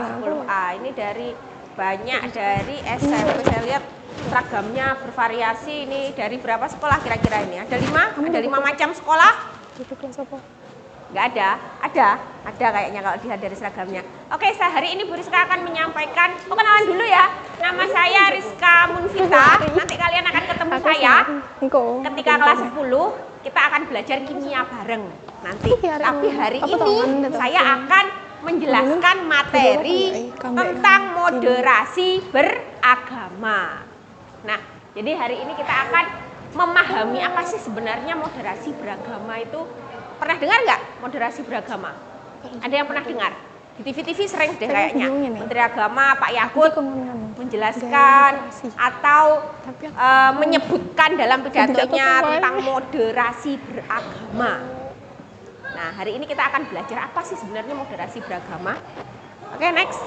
10A. Ini dari banyak, dari SMP. Saya lihat seragamnya bervariasi. Ini dari berapa sekolah kira-kira ini? Ada 5? Ada 5 macam sekolah? Nggak ada kayaknya kalau dilihat dari seragamnya. Oke, hari ini Bu Rizka akan menyampaikan, kenalan dulu ya. Nama saya Rizka Munfita. Nanti kalian akan ketemu saya ketika kelas 10. Kita akan belajar kimia bareng nanti. Tapi hari ini saya akan menjelaskan materi tentang moderasi beragama. Nah, jadi hari ini kita akan memahami apa sih sebenarnya moderasi beragama itu. Pernah dengar nggak moderasi beragama? Ada yang pernah dengar? Di TV-TV sering deh kayaknya. Menteri Agama Pak Yakut menjelaskan atau menyebutkan dalam pidatonya tentang moderasi beragama. Nah, hari ini kita akan belajar apa sih sebenarnya moderasi beragama. Oke, next.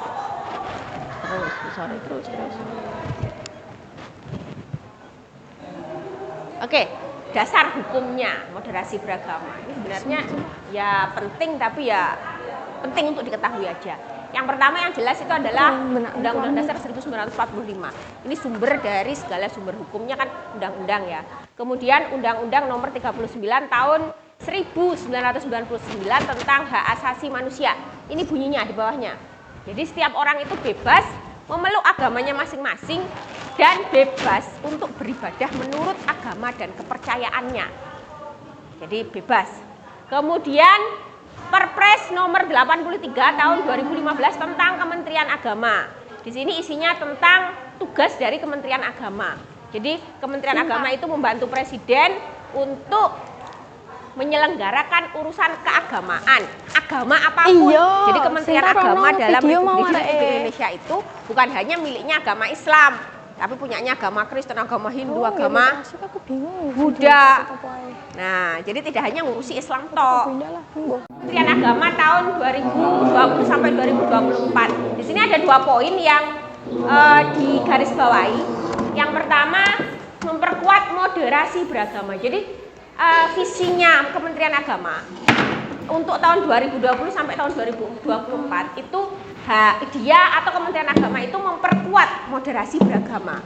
Terus. Oke. Dasar hukumnya moderasi beragama ini sebenarnya ya penting, tapi ya penting untuk diketahui aja. Yang pertama yang jelas itu adalah Undang-Undang Dasar 1945. Ini sumber dari segala sumber hukumnya kan undang-undang ya. Kemudian Undang-Undang Nomor 39 tahun 1999 tentang hak asasi manusia. Ini bunyinya di bawahnya. Jadi setiap orang itu bebas memeluk agamanya masing-masing dan bebas untuk beribadah menurut agama dan kepercayaannya. Jadi bebas. Kemudian Perpres nomor 83 tahun 2015 tentang Kementerian Agama. Di sini isinya tentang tugas dari Kementerian Agama. Jadi Kementerian Agama itu membantu Presiden untuk menyelenggarakan urusan keagamaan, agama apapun. Jadi Kementerian Agama dalam Republik Indonesia itu bukan hanya miliknya agama Islam, tapi punyanya agama Kristen, agama Hindu, agama Buddha. Nah, jadi tidak hanya ngurusi Islam toh. Kementerian Agama tahun 2020 sampai 2024. Di sini ada 2 poin yang digarisbawahi. Yang pertama, memperkuat moderasi beragama. Jadi visinya Kementerian Agama untuk tahun 2020 sampai tahun 2024 itu dia atau Kementerian Agama itu memperkuat moderasi beragama.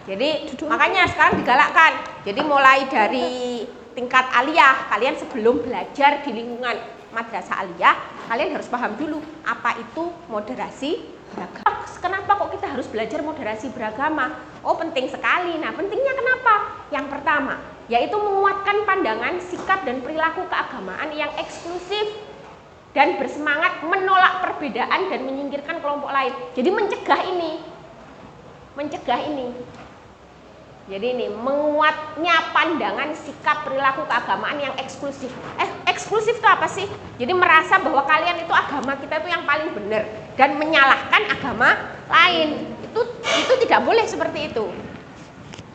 Jadi makanya sekarang digalakkan. Jadi mulai dari tingkat aliyah, kalian sebelum belajar di lingkungan madrasah aliyah, kalian harus paham dulu apa itu moderasi beragama. Kenapa kok kita harus belajar moderasi beragama? Oh, penting sekali. Nah, pentingnya kenapa? Yang pertama, yaitu menguatkan pandangan, sikap, dan perilaku keagamaan yang eksklusif dan bersemangat menolak perbedaan dan menyingkirkan kelompok lain. Jadi mencegah ini. Jadi ini menguatnya pandangan, sikap, perilaku keagamaan yang eksklusif. Eksklusif itu apa sih? Jadi merasa bahwa kalian itu agama kita itu yang paling benar dan menyalahkan agama lain. Itu tidak boleh seperti itu.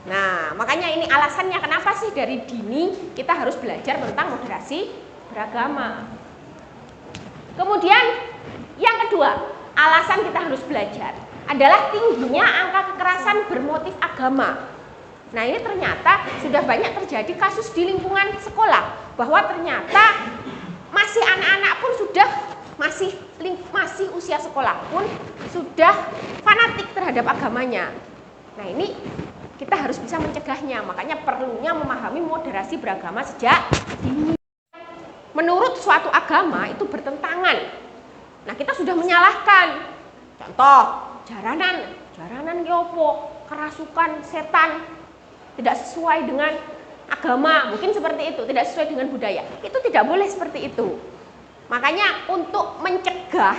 Nah, makanya ini alasannya kenapa sih dari dini kita harus belajar tentang moderasi beragama. Kemudian yang kedua, alasan kita harus belajar adalah tingginya angka kekerasan bermotif agama. Nah, ini ternyata sudah banyak terjadi kasus di lingkungan sekolah, bahwa ternyata masih anak-anak pun sudah masih usia sekolah pun sudah fanatik terhadap agamanya. Nah, ini kita harus bisa mencegahnya, makanya perlunya memahami moderasi beragama sejak dini. Menurut suatu agama itu bertentangan. Nah, kita sudah menyalahkan. Contoh, jaranan yopo, kerasukan setan, tidak sesuai dengan agama, mungkin seperti itu, tidak sesuai dengan budaya. Itu tidak boleh seperti itu. Makanya untuk mencegah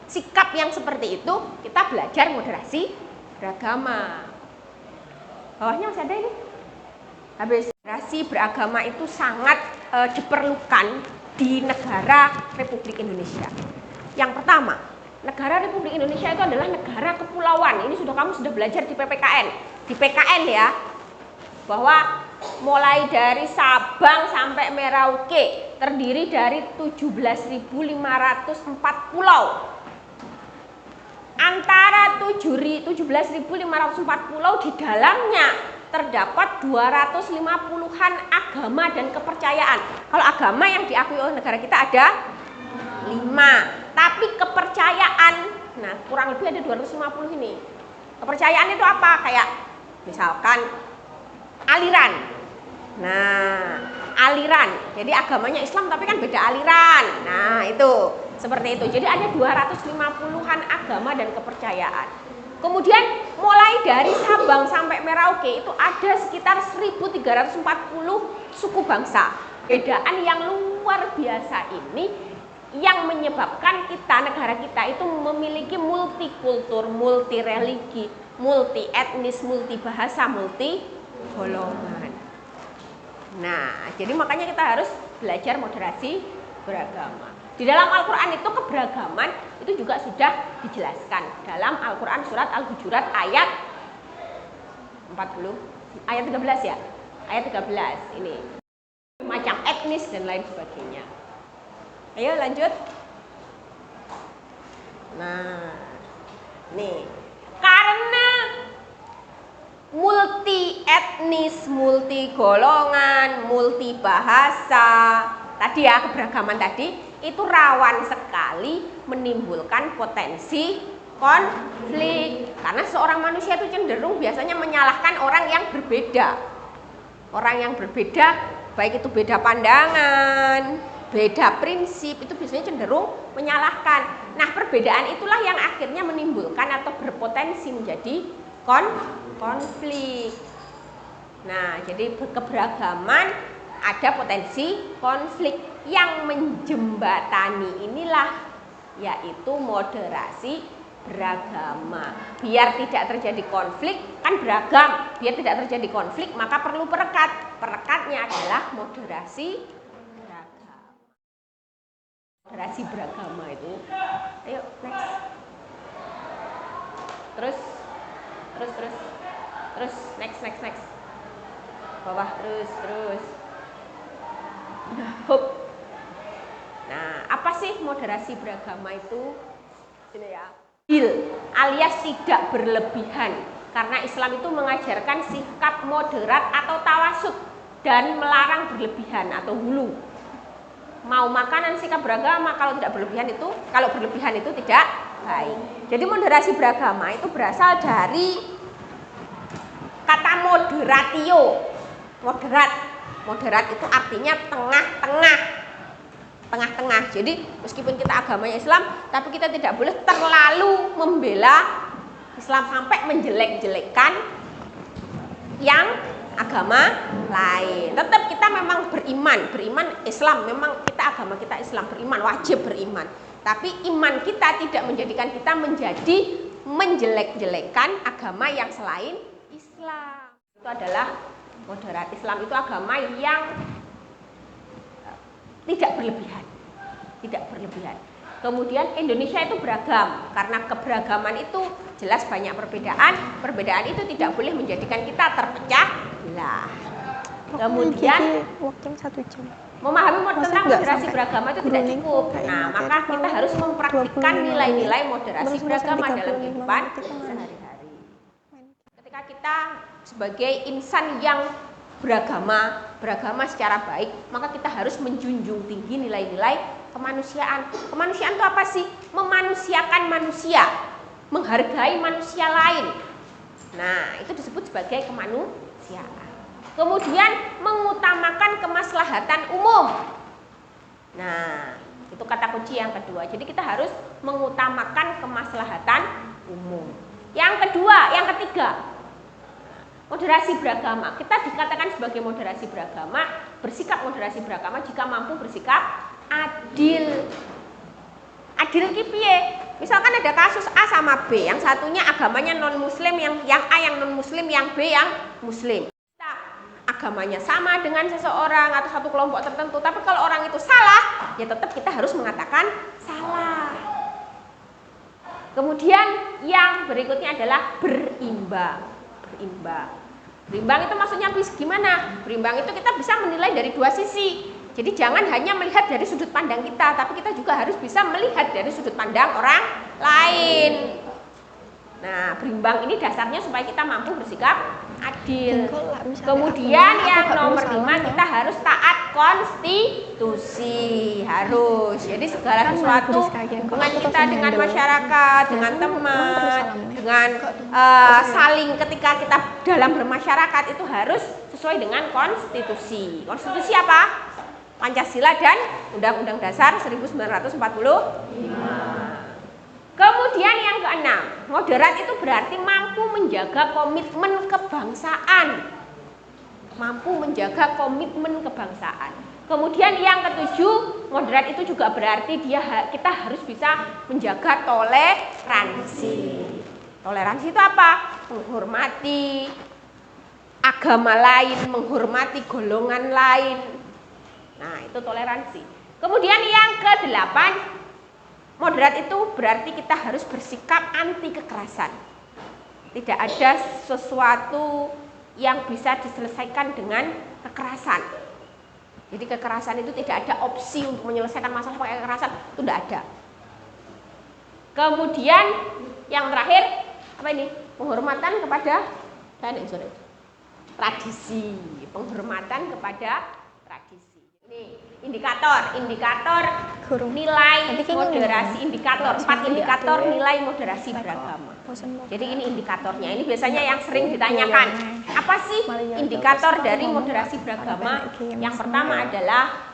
sikap yang seperti itu, kita belajar moderasi beragama. Bawahnya masih ada ini. Habis, moderasi beragama itu sangat diperlukan di negara Republik Indonesia. Yang pertama, negara Republik Indonesia itu adalah negara kepulauan. Ini kamu sudah belajar di PPKN. Di PKN ya, bahwa mulai dari Sabang sampai Merauke terdiri dari 17.504 pulau. Antara 17.504 pulau di dalamnya terdapat 250-an agama dan kepercayaan. Kalau agama yang diakui oleh negara kita ada 5, Tapi kepercayaan, nah kurang lebih ada 250 ini. Kepercayaan itu apa? Kayak misalkan aliran. Nah, aliran. Jadi agamanya Islam tapi kan beda aliran. Nah, itu seperti itu. Jadi ada 250-an agama dan kepercayaan. Kemudian mulai dari Sabang sampai Merauke itu ada sekitar 1340 suku bangsa. Bedaan yang luar biasa ini yang menyebabkan kita, negara kita itu memiliki multikultur, multi religi, multi etnis, multi bahasa, multi golongan. Nah, jadi makanya kita harus belajar moderasi beragama. Di dalam Al-Quran itu keberagaman itu juga sudah dijelaskan. Dalam Al-Quran surat Al-Hujurat ayat 40, ayat 13 ya. Ayat 13 ini. Macam etnis dan lain sebagainya. Ayo lanjut. Nah, nih. Karena multi etnis, multi golongan, multi bahasa, tadi ya keberagaman tadi itu rawan sekali menimbulkan potensi konflik. Karena seorang manusia itu cenderung biasanya menyalahkan orang yang berbeda. Orang yang berbeda, baik itu beda pandangan, beda prinsip, itu biasanya cenderung menyalahkan. Nah, perbedaan itulah yang akhirnya menimbulkan atau berpotensi menjadi konflik. Nah, jadi keberagaman ada potensi konflik, yang menjembatani inilah yaitu moderasi beragama. Biar tidak terjadi konflik, kan beragam, biar tidak terjadi konflik maka perlu perekat. Perekatnya adalah moderasi beragama. Moderasi beragama itu, ayo next. Terus next. Bawah terus. Nah, apa sih moderasi beragama itu? Sini ya. Alias tidak berlebihan. Karena Islam itu mengajarkan sikap moderat atau tawasud dan melarang berlebihan atau hulu. Mau makanan sikap beragama, kalau berlebihan itu tidak baik. Jadi moderasi beragama itu berasal dari kata moderatio. Moderat itu artinya tengah-tengah. Jadi meskipun kita agamanya Islam, tapi kita tidak boleh terlalu membela Islam sampai menjelek-jelekan yang agama lain. Tetap kita memang beriman Islam, memang kita agama kita Islam, beriman, wajib beriman. Tapi iman kita tidak menjadikan kita menjadi menjelek-jelekan agama yang selain Islam. Itu adalah moderat. Islam itu agama yang tidak berlebihan. Kemudian Indonesia itu beragam. Karena keberagaman itu jelas banyak perbedaan. Perbedaan itu tidak boleh menjadikan kita terpecah belah. Kemudian waktu 1 jam. Memahami tentang moderasi beragama itu tidak cukup. Nah, maka kita harus mempraktikkan nilai-nilai moderasi beragama dalam kehidupan sehari-hari. Ketika kita sebagai insan yang beragama secara baik, maka kita harus menjunjung tinggi nilai-nilai kemanusiaan. Kemanusiaan itu apa sih? Memanusiakan manusia, menghargai manusia lain. Nah, itu disebut sebagai kemanusiaan. Kemudian mengutamakan kemaslahatan umum. Nah, itu kata kunci yang kedua. Jadi kita harus mengutamakan kemaslahatan umum. Yang ketiga, moderasi beragama. Kita dikatakan sebagai moderasi beragama, bersikap moderasi beragama jika mampu bersikap adil. Adil ki piye? Misalkan ada kasus A sama B, yang satunya agamanya non muslim, yang A yang non muslim, yang B yang muslim. Agamanya sama dengan seseorang atau satu kelompok tertentu, tapi kalau orang itu salah, ya tetap kita harus mengatakan salah. Kemudian yang berikutnya adalah berimbang. Berimbang itu maksudnya gimana? Berimbang itu kita bisa menilai dari dua sisi. Jadi jangan hanya melihat dari sudut pandang kita, tapi kita juga harus bisa melihat dari sudut pandang orang lain. Nah, berimbang ini dasarnya supaya kita mampu bersikap adil. Kemudian yang nomor 5 kita harus taat konstitusi, harus. Jadi segala sesuatu hubungan kita dengan masyarakat, dengan teman, dengan saling ketika kita dalam bermasyarakat itu harus sesuai dengan konstitusi. Konstitusi apa? Pancasila dan Undang-Undang Dasar 1945. Kemudian yang keenam, moderat itu berarti mampu menjaga komitmen kebangsaan. Mampu menjaga komitmen kebangsaan. Kemudian yang ketujuh, moderat itu juga berarti kita harus bisa menjaga toleransi. Toleransi itu apa? Menghormati agama lain, menghormati golongan lain. Nah, itu toleransi. Kemudian yang ke-8, moderat itu berarti kita harus bersikap anti kekerasan. Tidak ada sesuatu yang bisa diselesaikan dengan kekerasan. Jadi kekerasan itu tidak ada opsi untuk menyelesaikan masalah pakai kekerasan, itu tidak ada. Kemudian yang terakhir, apa ini? Penghormatan kepada tradisi. Penghormatan kepada tradisi. Ini indikator nilai moderasi, indikator 4 indikator nilai moderasi beragama. Jadi ini indikatornya. Ini biasanya yang sering ditanyakan. Apa sih indikator dari moderasi beragama? Yang pertama adalah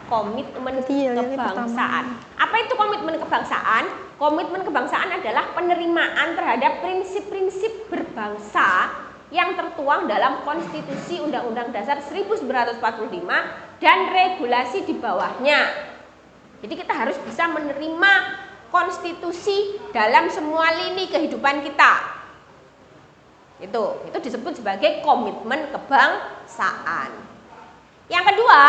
komitmen kebangsaan. Apa itu komitmen kebangsaan? Komitmen kebangsaan adalah penerimaan terhadap prinsip-prinsip berbangsa yang tertuang dalam Konstitusi Undang-Undang Dasar 1945 dan regulasi di bawahnya. Jadi kita harus bisa menerima konstitusi dalam semua lini kehidupan kita. Itu disebut sebagai komitmen kebangsaan. Yang kedua,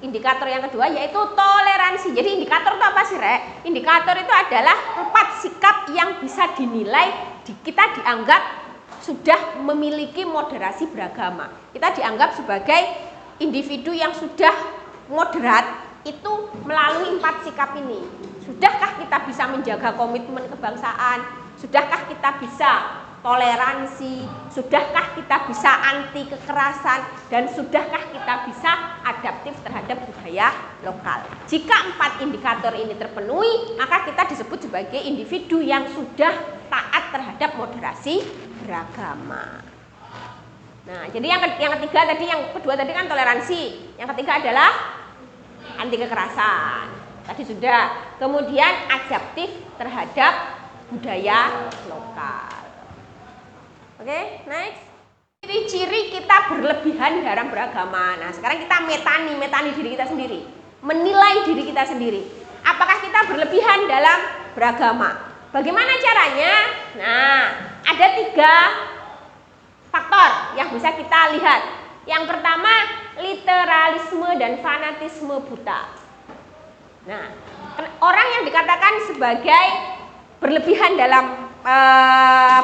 indikator yang kedua yaitu toleransi. Jadi indikator itu apa sih, Rek? Indikator itu adalah 4 sikap yang bisa dinilai kita dianggap sudah memiliki moderasi beragama. Kita dianggap sebagai individu yang sudah moderat itu melalui 4 sikap ini. Sudahkah kita bisa menjaga komitmen kebangsaan? Sudahkah kita bisa toleransi? Sudahkah kita bisa anti kekerasan? Dan sudahkah kita bisa adaptif terhadap budaya lokal? Jika 4 indikator ini terpenuhi, maka kita disebut sebagai individu yang sudah taat terhadap moderasi beragama. Nah, jadi yang ketiga tadi, yang kedua tadi kan toleransi, yang ketiga adalah anti kekerasan. Tadi sudah. Kemudian adaptif terhadap budaya lokal. Oke, next. Ciri-ciri kita berlebihan dalam beragama. Nah, sekarang kita metani diri kita sendiri, menilai diri kita sendiri. Apakah kita berlebihan dalam beragama? Bagaimana caranya? Nah, ada 3 faktor yang bisa kita lihat. Yang pertama, literalisme dan fanatisme buta. Nah, orang yang dikatakan sebagai berlebihan dalam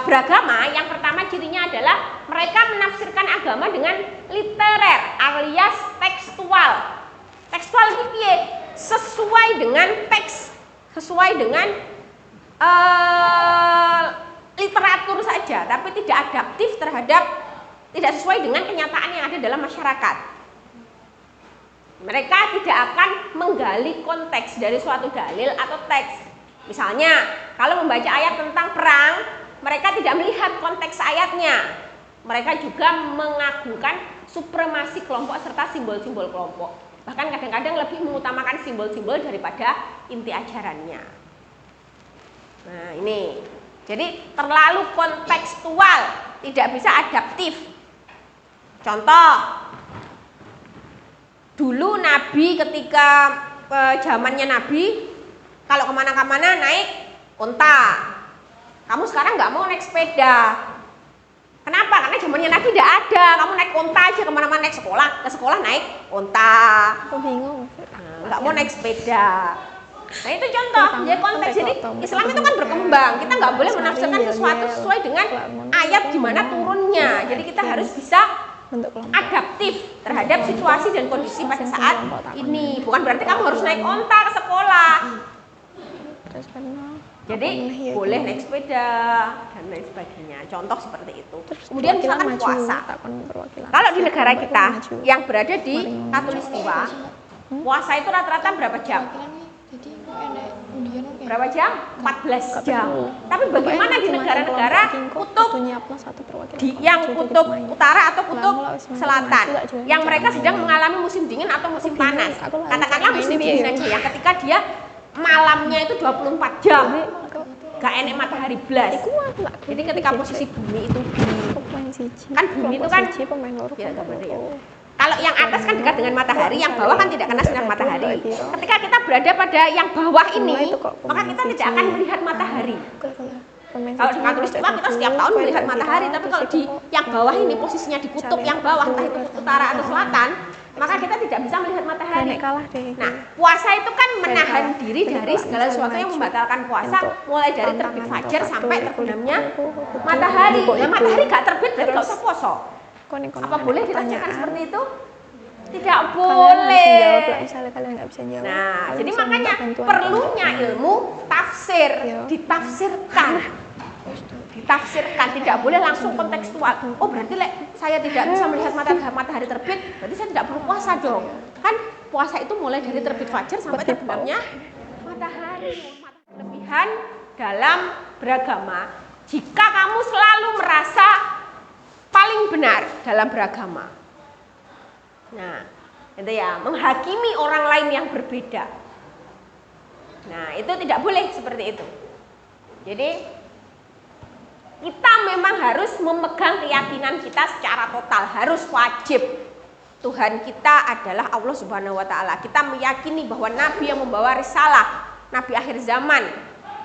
beragama, yang pertama cirinya adalah mereka menafsirkan agama dengan literer alias tekstual. Tekstual itu sesuai dengan teks, sesuai dengan literatur saja, tapi tidak adaptif terhadap, tidak sesuai dengan kenyataan yang ada dalam masyarakat. Mereka tidak akan menggali konteks dari suatu dalil atau teks. Misalnya, kalau membaca ayat tentang perang, mereka tidak melihat konteks ayatnya. Mereka juga mengagungkan supremasi kelompok serta simbol-simbol kelompok. Bahkan kadang-kadang lebih mengutamakan simbol-simbol daripada inti ajarannya. Nah, ini. Jadi terlalu kontekstual, tidak bisa adaptif. Contoh, dulu Nabi ketika zamannya Nabi, kalau kemana-mana naik unta. Kamu sekarang nggak mau naik sepeda. Kenapa? Karena zamannya Nabi tidak ada. Kamu naik unta aja kemana-mana, naik sekolah, ke sekolah naik unta. Aku bingung. Nggak mau naik sepeda. Nah, itu contoh. Jadi konteks. Jadi Islam itu kan berkembang. Kita nggak boleh menafsirkan sesuatu sesuai dengan ayat di mana turunnya. Jadi kita harus bisa adaptif terhadap situasi dan kondisi pada saat ini. Bukan berarti kamu harus naik onta ke sekolah. Jadi boleh naik sepeda dan lain sebagainya. Contoh seperti itu. Kemudian misalkan puasa. Kalau di negara kita yang berada di Katulistiwa, puasa itu rata-rata berapa jam? Berapa jam? 14 jam. Tapi bagaimana di negara-negara kutub yang kutub utara atau kutub selatan, yang mereka sedang mengalami musim dingin atau musim panas? Katakanlah musim dingin aja ya, ketika dia malamnya itu 24 jam, gak enak matahari belas. Jadi ketika posisi bumi itu kan bumi itu kan ya, kalau yang atas kan dekat dengan matahari, yang bawah kan tidak kena sinar matahari. Ketika kita berada pada yang bawah ini, maka kita tidak akan melihat matahari. Kalau di Katulistiwa kita setiap tahun melihat matahari, tapi kalau di yang bawah ini posisinya di kutub yang bawah, entah itu kutub utara atau selatan, maka kita tidak bisa melihat matahari. Nah, puasa itu kan menahan diri dari segala sesuatu yang membatalkan puasa, mulai dari terbit fajar sampai terbenamnya matahari. Nah, matahari gak terbit berarti gak usah puasa. Apa boleh dirasakan seperti itu? Tidak boleh. Nah, jadi makanya perlunya ilmu tafsir, ditafsirkan. Tidak boleh langsung kontekstual. Oh, berarti saya tidak bisa melihat matahari terbit, berarti saya tidak perlu puasa dong. Kan puasa itu mulai dari terbit fajar sampai terbenamnya matahari. Kelebihan dalam beragama, jika kamu selalu merasa paling benar dalam beragama. Nah, itu ya, menghakimi orang lain yang berbeda. Nah, itu tidak boleh seperti itu. Jadi kita memang harus memegang keyakinan kita secara total, harus wajib. Tuhan kita adalah Allah Subhanahu wa taala. Kita meyakini bahwa nabi yang membawa risalah, nabi akhir zaman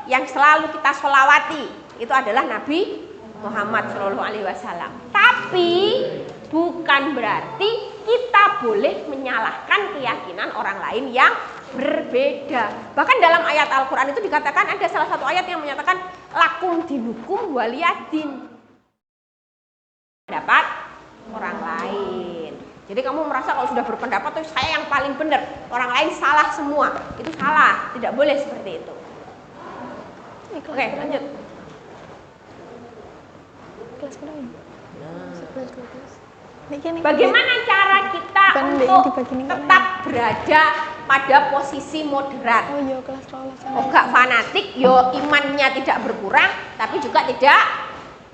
yang selalu kita sholawati itu adalah Nabi Muhammad Shallallahu Alaihi Wasallam. Tapi bukan berarti kita boleh menyalahkan keyakinan orang lain yang berbeda. Bahkan dalam ayat Al-Quran itu dikatakan, ada salah satu ayat yang menyatakan lakum dinukum waliyadin, pendapat orang lain. Jadi kamu merasa kalau sudah berpendapat tuh saya yang paling benar, orang lain salah semua. Itu salah, tidak boleh seperti itu. Oke, lanjut. Bagaimana cara kita untuk tetap berada pada posisi moderat? Gak fanatik, yo imannya tidak berkurang, tapi juga tidak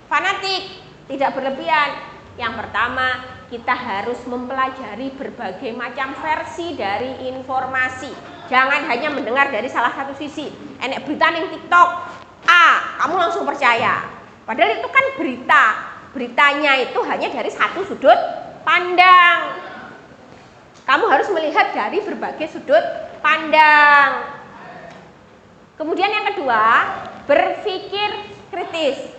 fanatik, tidak berlebihan. Yang pertama, kita harus mempelajari berbagai macam versi dari informasi. Jangan hanya mendengar dari salah satu sisi. Enek berita ning TikTok, kamu langsung percaya. Padahal itu kan berita. Beritanya itu hanya dari satu sudut pandang. Kamu harus melihat dari berbagai sudut pandang. Kemudian yang kedua, berpikir kritis.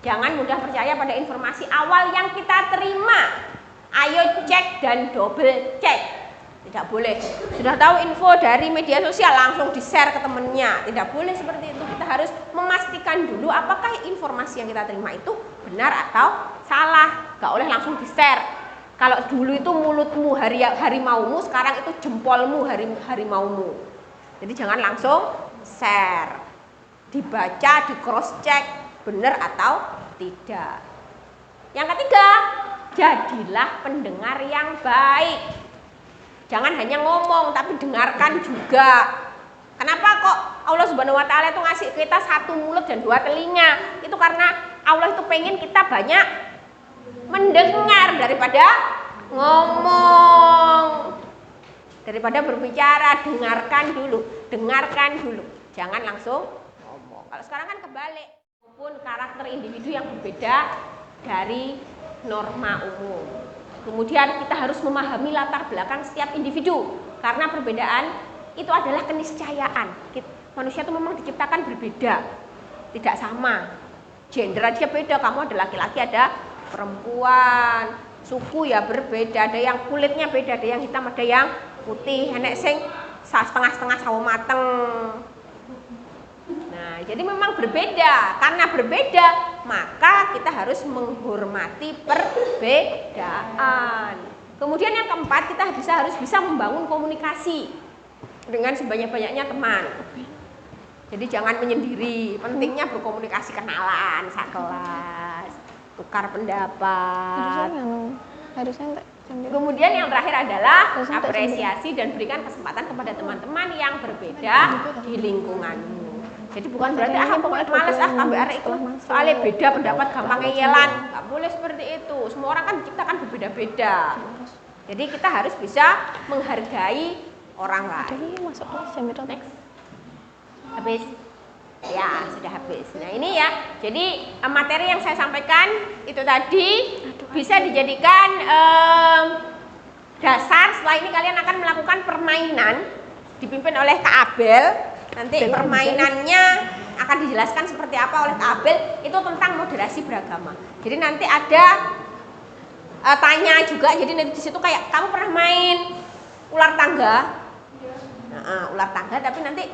Jangan mudah percaya pada informasi awal yang kita terima. Ayo cek dan double cek. Tidak boleh. Sudah tahu info dari media sosial langsung di-share ke temennya. Tidak boleh seperti itu. Kita harus memastikan dulu apakah informasi yang kita terima itu benar atau salah. Gak boleh langsung di-share. Kalau dulu itu mulutmu harimaumu, sekarang itu jempolmu harimaumu. Jadi jangan langsung share. Dibaca, di cross check benar atau tidak. Yang ketiga, jadilah pendengar yang baik. Jangan hanya ngomong tapi dengarkan juga. Kenapa kok Allah Subhanahu wa taala itu ngasih kita satu mulut dan dua telinga? Itu karena Allah itu pengen kita banyak mendengar daripada ngomong. Daripada berbicara, dengarkan dulu. Jangan langsung ngomong. Kalau sekarang kan kebalik. Walaupun karakter individu yang berbeda dari norma umum. Kemudian kita harus memahami latar belakang setiap individu. Karena perbedaan itu adalah keniscayaan. Manusia itu memang diciptakan berbeda, tidak sama. Gender aja beda, kamu ada laki-laki, ada perempuan. Suku ya berbeda, ada yang kulitnya beda, ada yang hitam, ada yang putih. Enek sing setengah-setengah sawo mateng. Nah, jadi memang berbeda. Karena berbeda, maka kita harus menghormati perbedaan. Kemudian yang keempat, kita harus bisa membangun komunikasi dengan sebanyak-banyaknya teman. Jadi jangan menyendiri, pentingnya berkomunikasi, kenalan, sakelas, tukar pendapat. Harusnya Kemudian yang terakhir adalah apresiasi dan berikan kesempatan kepada teman-teman yang berbeda di lingkunganmu. Jadi bukan berarti aku males tambah arek itu soalnya beda pendapat gampang ngeyelan. Enggak boleh seperti itu. Semua orang kan kita kan berbeda-beda. Jadi kita harus bisa menghargai orang lain. Masuk kelas jam berapa? Next. Habis. Ya, sudah habis. Nah, ini ya. Jadi materi yang saya sampaikan itu tadi bisa dijadikan dasar. Setelah ini kalian akan melakukan permainan dipimpin oleh Kak Abel. Nanti permainannya akan dijelaskan seperti apa oleh Kak Abel. Itu tentang moderasi beragama. Jadi nanti ada tanya juga. Jadi nanti di situ kayak kamu pernah main ular tangga? Nah, ular tangga, tapi nanti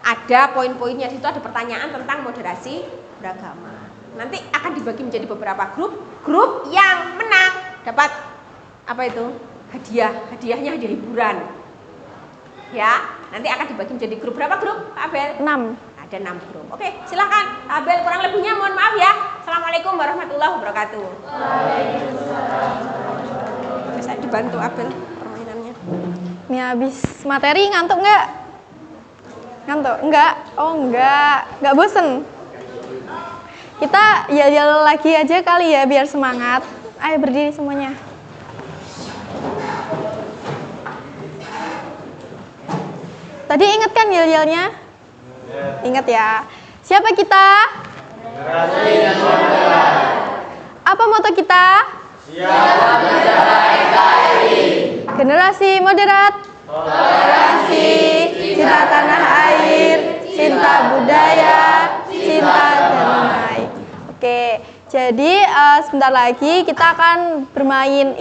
ada poin-poinnya. Di situ ada pertanyaan tentang moderasi beragama. Nanti akan dibagi menjadi beberapa grup. Grup yang menang dapat apa itu? Hadiahnya hadiah hiburan. Ya, nanti akan dibagi menjadi grup. Berapa grup, Pak Abel? 6. Ada 6 grup. Oke, silakan Abel, kurang lebihnya mohon maaf ya. Assalamualaikum warahmatullahi wabarakatuh. Bisa dibantu Abel permainannya. Ini habis materi, ngantuk nggak? Ngantuk? Enggak? Oh enggak. Nggak bosen? Kita yel-yel lagi aja kali ya biar semangat. Ayo berdiri semuanya. Tadi ingat kan yel-yelnya? Ingat ya. Siapa kita? Generasi Nasional. Apa moto kita? Siap menjaga NKRI. Generasi moderat. Toleransi. Cinta tanah air, cinta budaya, cinta damai. Oke, jadi sebentar lagi kita akan bermain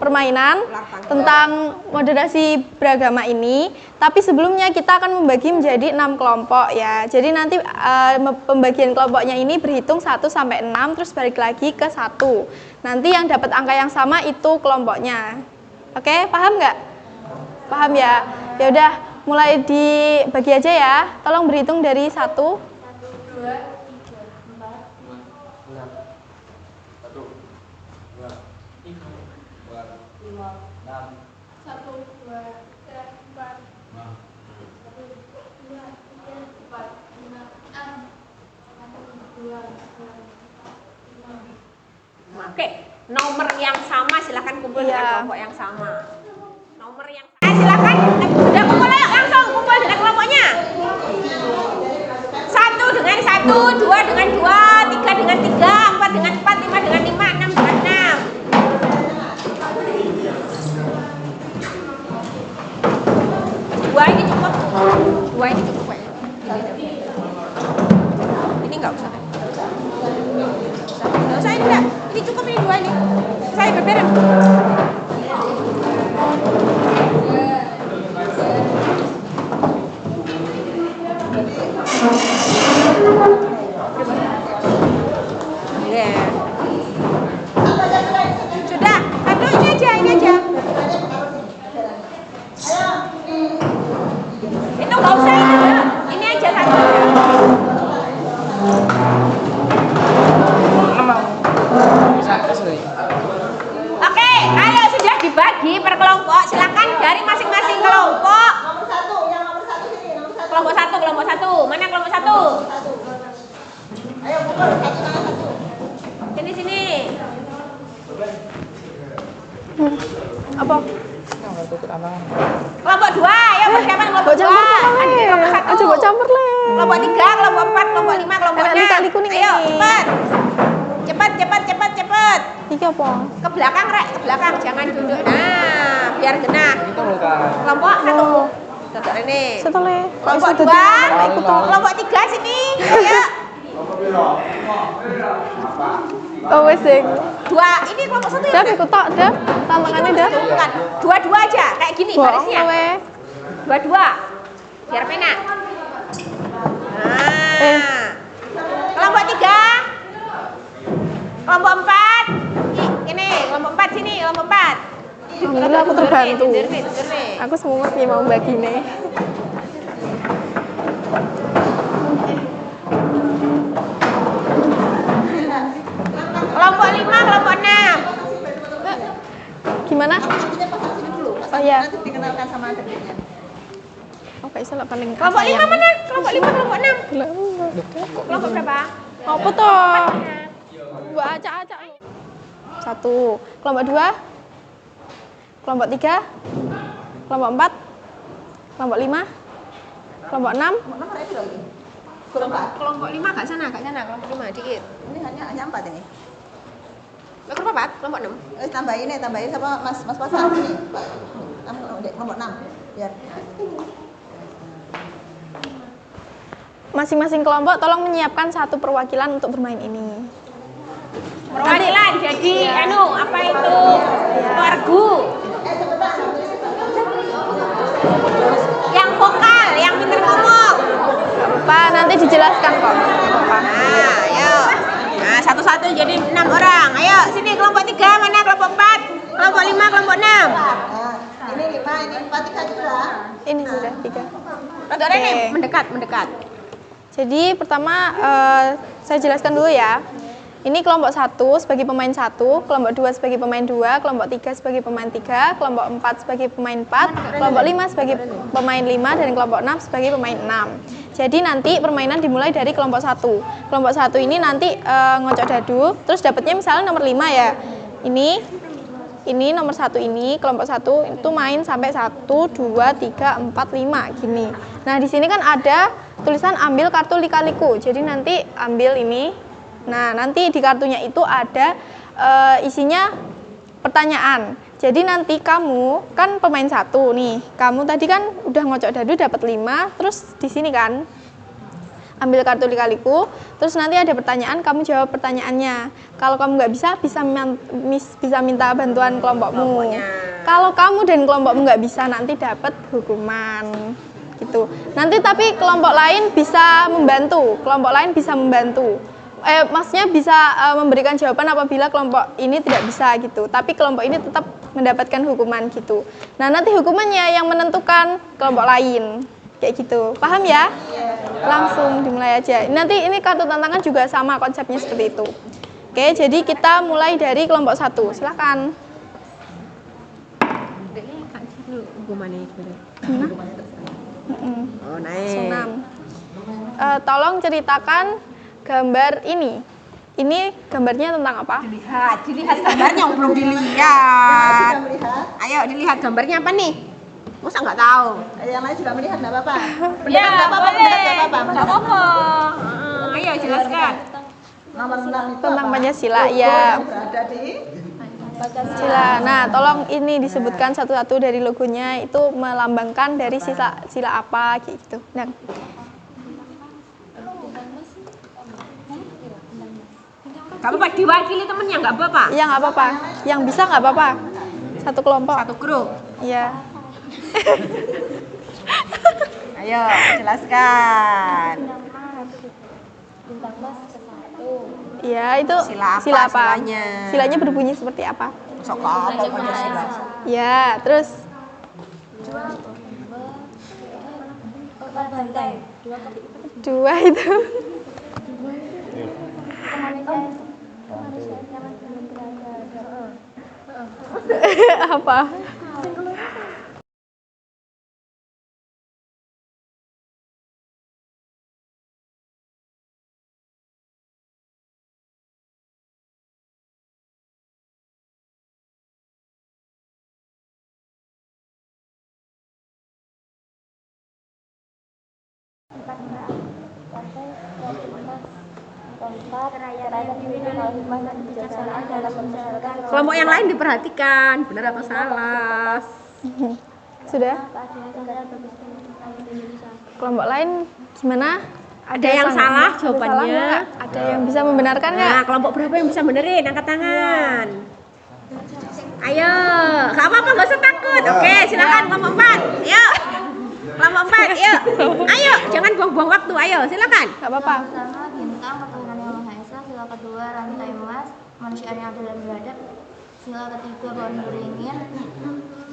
permainan tentang moderasi beragama ini. Tapi sebelumnya kita akan membagi menjadi 6 kelompok ya. Jadi nanti pembagian kelompoknya ini berhitung 1 sampai 6 terus balik lagi ke 1. Nanti yang dapat angka yang sama itu kelompoknya. Oke, paham nggak? Paham ya? Ya udah, mulai dibagi aja ya. Tolong berhitung dari 1. 1, 2, 3, 4, 5, 1, 2, 3, 4, 5, 6. 1, 2, 3, 4, 5. 1, 2, 3, 4, 5, 6. 1, 2, 3, 4, 5. Oke, nomor yang sama silakan kumpul dengan kelompok yang sama. Nomor yang silakan sudah kumpul ayo langsung kumpul dengan kelompoknya. 1 dengan 1, 2 dengan 2, 3 dengan 3, 4 dengan 4, 5 dengan 5, 6 dengan 6. 2 ini cukup. 2 ini cukup ya. Ini enggak usah. Nggak usah ini enggak. Ini cukup ini 2 ini. Saya beberin. Yeah. Sudah, satu ini aja. Itu nggak usah ini aja satu. Oke, kalau sudah dibagi per kelompok, silakan dari masing-masing kelompok. Nomor 1, yang nomor 1 sini, nomor 1. Kelompok 1. Mana kelompok 1? Ayo pukul 1 tangan 1. Sini. Apa? Kelompok 2, ayo persiapan kelompok 2. Kelompok 1. Coba campur le. Kelompok 3, kelompok 4, kelompok 5, kelompok 6. Tali kuning Ayo, ini. cepat. Iki apa? Ke belakang, Rek, ke belakang. Jangan duduk. Nah, biar genah. Kelompok 1. Tetap ini. Satu le. Kelompok 2, kelompok 3 sini. Ayo. Oh wes deh. 2, ini kelompok 1 ya. Dah ikut tok dah. Tantangannya dah. Bukan. 2 aja, kayak gini barisnya. 2. Biar penak. Nah. Kelompok 3. Kelompok 4. Ini, kelompok 4 sini, kelompok 4. Alhamdulillah aku terbantu. Tidur nih. Aku semuanya mau bagi nih. Faisal paling Kelompok 5 mana? Kelompok 5, kelompok 6. Kelompok berapa? Apa toh? Mbak acak-acak. 1. Kelompok 2. Kelompok 3. Kelompok 4. Kelompok 5. Kelompok 6. Kelompok 5 gak sana, kelompok 5 dikit. Ini hanya 4 ini. Kelompok 4, kelompok 6. Tambahin sama Mas Pasar ini. Kelompok 6. Biar. Masing-masing kelompok tolong menyiapkan satu perwakilan untuk bermain ini. Perwakilan jadi apa itu? Wargu. Yang vokal, yang pintar ngomong. Gak apa, nanti dijelaskan kok. Gak apa. Nah, ayo. Nah, satu-satu jadi 6 orang. Ayo, sini kelompok 3 mana? Kelompok 4, kelompok 5, kelompok 6. Nah, ini 5, ini 4, 3 sudah. Ini sudah 3. Rada Rene, mendekat. Jadi pertama saya jelaskan dulu ya. Ini kelompok 1 sebagai pemain 1, kelompok 2 sebagai pemain 2, kelompok 3 sebagai pemain 3, kelompok 4 sebagai pemain 4, kelompok 5 sebagai pemain 5, dan kelompok 6 sebagai pemain 6. Jadi nanti permainan dimulai dari kelompok 1. Kelompok 1 ini nanti ngocok dadu, terus dapatnya misalnya nomor 5 ya. Ini nomor 1 ini, kelompok 1 itu main sampai 1, 2, 3, 4, 5 gini. Nah, di sini kan ada tulisan ambil kartu lika-liku. Jadi nanti ambil ini. Nah, nanti di kartunya itu ada isinya pertanyaan. Jadi nanti kamu kan pemain 1 nih. Kamu tadi kan udah ngocok dadu dapat 5, terus di sini kan ambil kartu lika-liku, terus nanti ada pertanyaan, kamu jawab pertanyaannya. Kalau kamu nggak bisa minta bantuan kelompokmu. Kalau kamu dan kelompokmu nggak bisa, nanti dapat hukuman gitu. Nanti tapi kelompok lain bisa membantu. Maksudnya bisa memberikan jawaban apabila kelompok ini tidak bisa gitu. Tapi kelompok ini tetap mendapatkan hukuman gitu. Nah, nanti hukumannya yang menentukan kelompok lain. Kayak gitu. Paham ya? Langsung dimulai aja. Nanti ini kartu tantangan juga sama konsepnya seperti itu. Oke, jadi kita mulai dari kelompok 1. Silakan. Oh, naik. 6. Tolong ceritakan gambar ini. Ini gambarnya tentang apa? Dilihat gambarnya, belum dilihat. Sudah melihat. Ayo dilihat gambarnya apa nih? Masa nggak tahu? Yang lain sudah melihat, enggak apa-apa. Ya, Enggak apa-apa, Nggak apa-apa. Ayo jelaskan. Nomor 6 itu Tentang apa? Pancasila, Logo ya. yang berada di Pancasila. Nah, tolong ini disebutkan satu-satu dari logonya itu melambangkan dari sila apa gitu. Nah, Gak apa-apa, diwakili temennya nggak apa-apa. iya nggak apa-apa. Yang bisa nggak apa-apa. Satu kelompok. Satu grup. Iya. Ayo jelaskan. Iya, itu Sila apa sila apa? silanya? Silanya berbunyi seperti apa? Sok apa Pancasila? Ya, terus dua itu apa? Kelompok yang lain diperhatikan, benar apa salah? Sudah? Kelompok lain gimana? Ada yang salah Ada jawabannya. salah nggak? Ada yang bisa membenarkan nggak? Nah, kelompok berapa yang bisa benerin? Angkat tangan. Ayo, nggak apa-apa, nggak usah takut. Oke, silakan kelompok 4. Ayo, kelompok 4, yuk. Ayo, jangan buang-buang waktu. Ayo, silakan. Nggak apa-apa. Pertama, bintang ketuhanan yang Maha Esa. Sila kedua, rantai emas, manusia yang adil dan beradab. Sila ketiga, pohon beringin,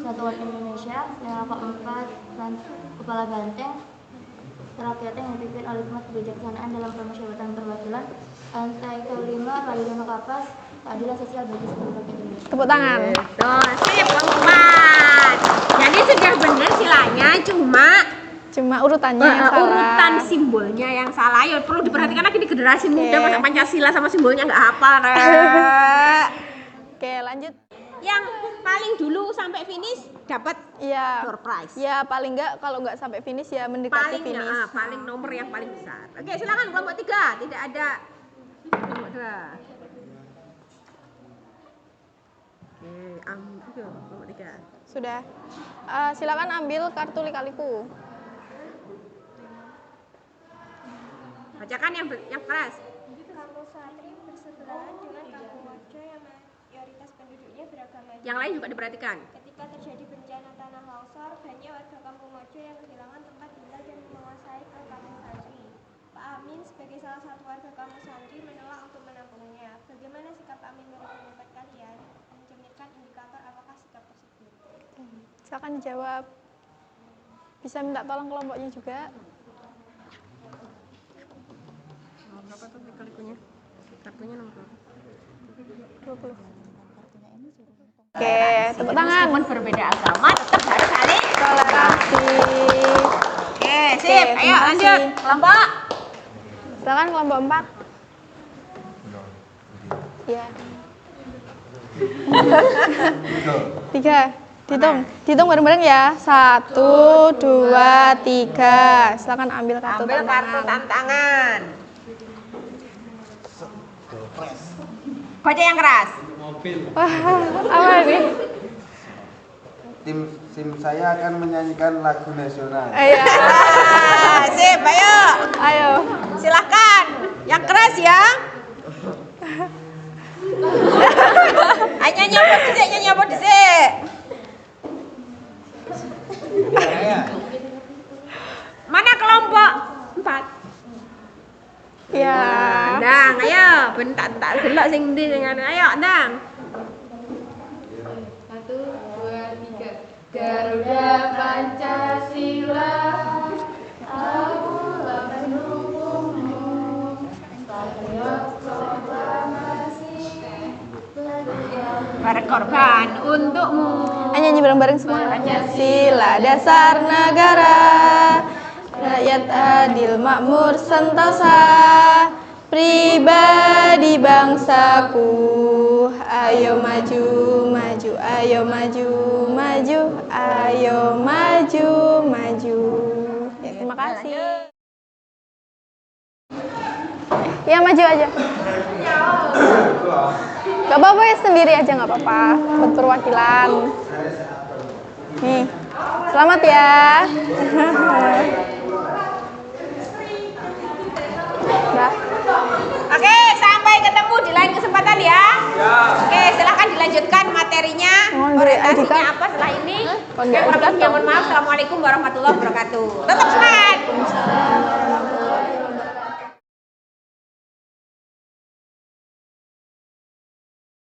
Satuan Indonesia. Sila keempat, kepala banteng, rakyatnya yang dipimpin oleh hikmat kebijaksanaan dalam permusyawaratan perwakilan. Rantai kelima, peradilan kapas, keadilan sosial bagi seluruh rakyat Indonesia. Tepuk tangan. Tuh, sip, kelompok 4. Jadi sudah benar silanya, cuma Cuma urutannya yang salah. Urutan simbolnya yang salah. Ya perlu diperhatikan lagi di generasi muda, masa Pancasila sama simbolnya nggak hafal. Oke, lanjut. Yang paling dulu sampai finish dapat Iya. door prize. Ya paling enggak kalau enggak sampai finish ya mendekati Paling finish. paling nomor yang paling besar. Oke, silakan kelompok 3. Tidak ada kelompok 2. Oke, kelompok 3. Sudah. Silakan ambil kartu lika-liku. Bacakan yang keras. Kampung Santri bersebelahan dengan Kampung Mojo yang mayoritas penduduknya beragama Hindu. Yang lain juga diperhatikan. Ketika terjadi bencana tanah longsor, banyak warga Kampung Mojo yang kehilangan tempat tinggal dan menguasai ke Kampung Santri. Pak Amin sebagai salah satu warga Kampung Santri menolak untuk menampungnya. Bagaimana sikap Amin menurut pendapat kalian? Mencerminkan indikator apakah sikap tersebut? Silakan dijawab. Bisa minta tolong kelompoknya juga. Berapa tuh lika-likunya? Kartunya nomor berapa? 20. Oke, tepuk tangan. Meskipun berbeda agama tetap harus saling Toleransi. Oke, sip. Oke, Ayo terima lanjut. kasih. Kelompok. Silakan kelompok 4. Iya. 3. Dihitung bareng-bareng ya. 1, 2, 3. Silakan ambil kartu Ambil kartu tantangan. tantangan. Baca yang keras. Wah, apa nih? Tim saya akan menyanyikan lagu nasional. Iya. Sip, ayo. Ayo. Silakan. Yang keras ya. Ayo nyanyi apa disik. Mana kelompok 4? Ya. Ndang, ayo, bentar tak delok sing ndi sing anu. Ayo, Ndang. 1, 2, 3. Garuda Pancasila, akulah pendukungmu. Patriot proklamasi, Berkorban untukmu. Ayo nyanyi bareng-bareng semua. Pancasila dasar negara, rakyat adil makmur sentosa, pribadi bangsaku. Ayo maju, maju, ayo maju, maju, ayo maju, maju. Ya, terima kasih. Ya maju aja. Gak apa-apa ya, sendiri aja nggak apa-apa. Buat perwakilan. Nih, selamat ya. Udah. Oke, sampai ketemu di lain kesempatan ya. Oke, silakan dilanjutkan materinya. Mohon beri Orientasinya ID card. apa setelah ini? Mohon beri ID card Mohon maaf. Assalamualaikum warahmatullahi wabarakatuh. Tetap semangat.